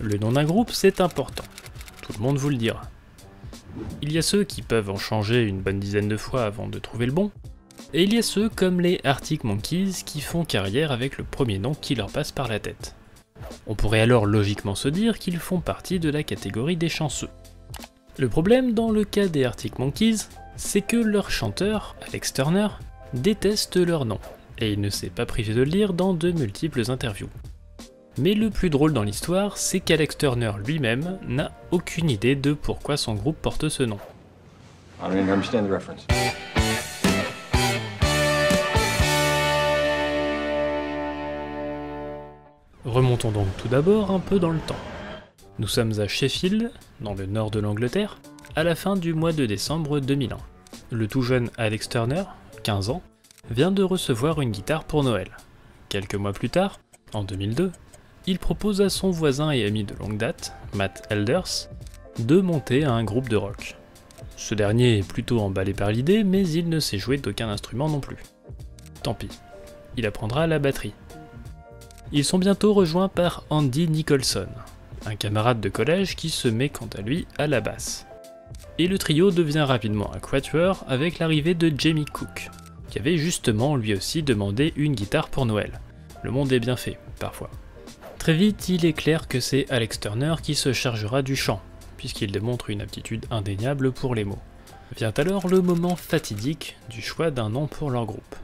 Le nom d'un groupe, c'est important. Tout le monde vous le dira. Il y a ceux qui peuvent en changer une bonne dizaine de fois avant de trouver le bon, et il y a ceux comme les Arctic Monkeys qui font carrière avec le premier nom qui leur passe par la tête. On pourrait alors logiquement se dire qu'ils font partie de la catégorie des chanceux. Le problème dans le cas des Arctic Monkeys, c'est que leur chanteur, Alex Turner, déteste leur nom, et il ne s'est pas privé de le dire dans de multiples interviews. Mais le plus drôle dans l'histoire, c'est qu'Alex Turner lui-même n'a aucune idée de pourquoi son groupe porte ce nom. Remontons donc tout d'abord un peu dans le temps. Nous sommes à Sheffield, dans le nord de l'Angleterre, à la fin du mois de décembre 2001. Le tout jeune Alex Turner, 15 ans, vient de recevoir une guitare pour Noël. Quelques mois plus tard, en 2002, il propose à son voisin et ami de longue date, Matt Elders, de monter un groupe de rock. Ce dernier est plutôt emballé par l'idée, mais il ne sait jouer d'aucun instrument non plus. Tant pis, il apprendra la batterie. Ils sont bientôt rejoints par Andy Nicholson, un camarade de collège qui se met quant à lui à la basse. Et le trio devient rapidement un quatuor avec l'arrivée de Jamie Cook, qui avait justement lui aussi demandé une guitare pour Noël. Le monde est bien fait, parfois. Très vite, il est clair que c'est Alex Turner qui se chargera du chant, puisqu'il démontre une aptitude indéniable pour les mots. Vient alors le moment fatidique du choix d'un nom pour leur groupe.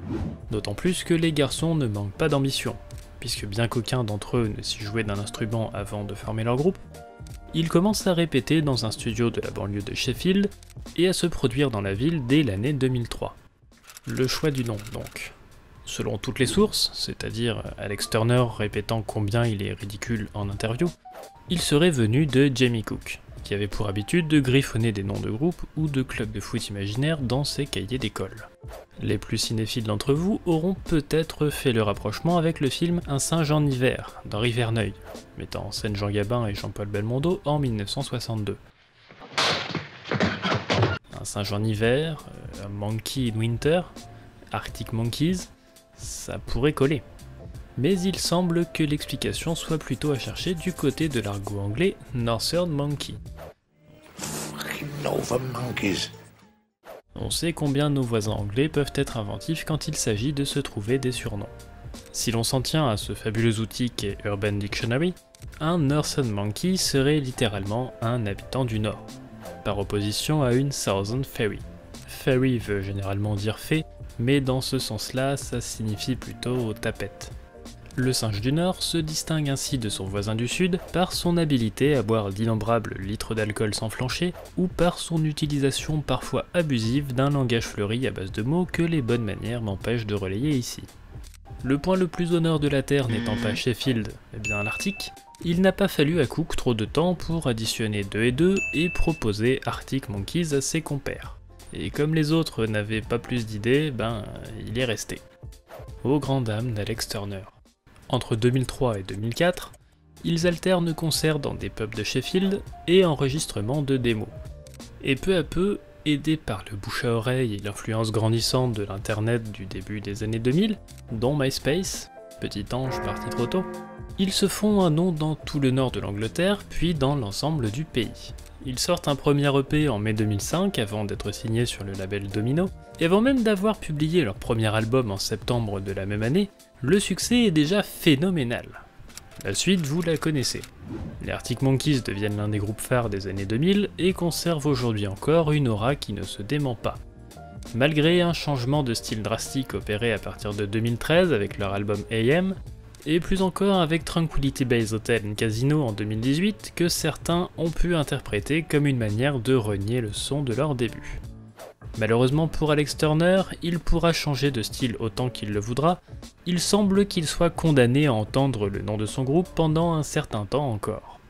D'autant plus que les garçons ne manquent pas d'ambition, puisque bien qu'aucun d'entre eux ne s'y jouait d'un instrument avant de former leur groupe, ils commencent à répéter dans un studio de la banlieue de Sheffield et à se produire dans la ville dès l'année 2003. Le choix du nom donc. Selon toutes les sources, c'est-à-dire Alex Turner répétant combien il est ridicule en interview, il serait venu de Jamie Cook, qui avait pour habitude de griffonner des noms de groupes ou de clubs de foot imaginaires dans ses cahiers d'école. Les plus cinéphiles d'entre vous auront peut-être fait le rapprochement avec le film Un singe en hiver, d'Henri Verneuil, mettant en scène Jean Gabin et Jean-Paul Belmondo en 1962. Un singe en hiver, a Monkey in Winter, Arctic Monkeys, ça pourrait coller. Mais il semble que l'explication soit plutôt à chercher du côté de l'argot anglais Northern Monkey. On sait combien nos voisins anglais peuvent être inventifs quand il s'agit de se trouver des surnoms. Si l'on s'en tient à ce fabuleux outil qu'est Urban Dictionary, un Northern Monkey serait littéralement un habitant du Nord, par opposition à une Southern Fairy. Fairy veut généralement dire fée, mais dans ce sens-là, ça signifie plutôt tapette. Le singe du Nord se distingue ainsi de son voisin du Sud par son habileté à boire d'innombrables litres d'alcool sans flancher, ou par son utilisation parfois abusive d'un langage fleuri à base de mots que les bonnes manières m'empêchent de relayer ici. Le point le plus au nord de la Terre n'étant pas Sheffield, mais bien l'Arctique, il n'a pas fallu à Cook trop de temps pour additionner 2 et 2 et proposer Arctic Monkeys à ses compères. Et comme les autres n'avaient pas plus d'idées, il est resté. Aux grandes dames d'Alex Turner. Entre 2003 et 2004, ils alternent concerts dans des pubs de Sheffield et enregistrements de démos. Et peu à peu, aidés par le bouche à oreille et l'influence grandissante de l'internet du début des années 2000, dont MySpace, petit ange parti trop tôt, ils se font un nom dans tout le nord de l'Angleterre, puis dans l'ensemble du pays. Ils sortent un premier EP en mai 2005 avant d'être signés sur le label Domino, et avant même d'avoir publié leur premier album en septembre de la même année, le succès est déjà phénoménal. La suite, vous la connaissez. Les Arctic Monkeys deviennent l'un des groupes phares des années 2000 et conservent aujourd'hui encore une aura qui ne se dément pas. Malgré un changement de style drastique opéré à partir de 2013 avec leur album AM, et plus encore avec Tranquility Base Hotel and Casino en 2018, que certains ont pu interpréter comme une manière de renier le son de leur début. Malheureusement pour Alex Turner, il pourra changer de style autant qu'il le voudra, il semble qu'il soit condamné à entendre le nom de son groupe pendant un certain temps encore.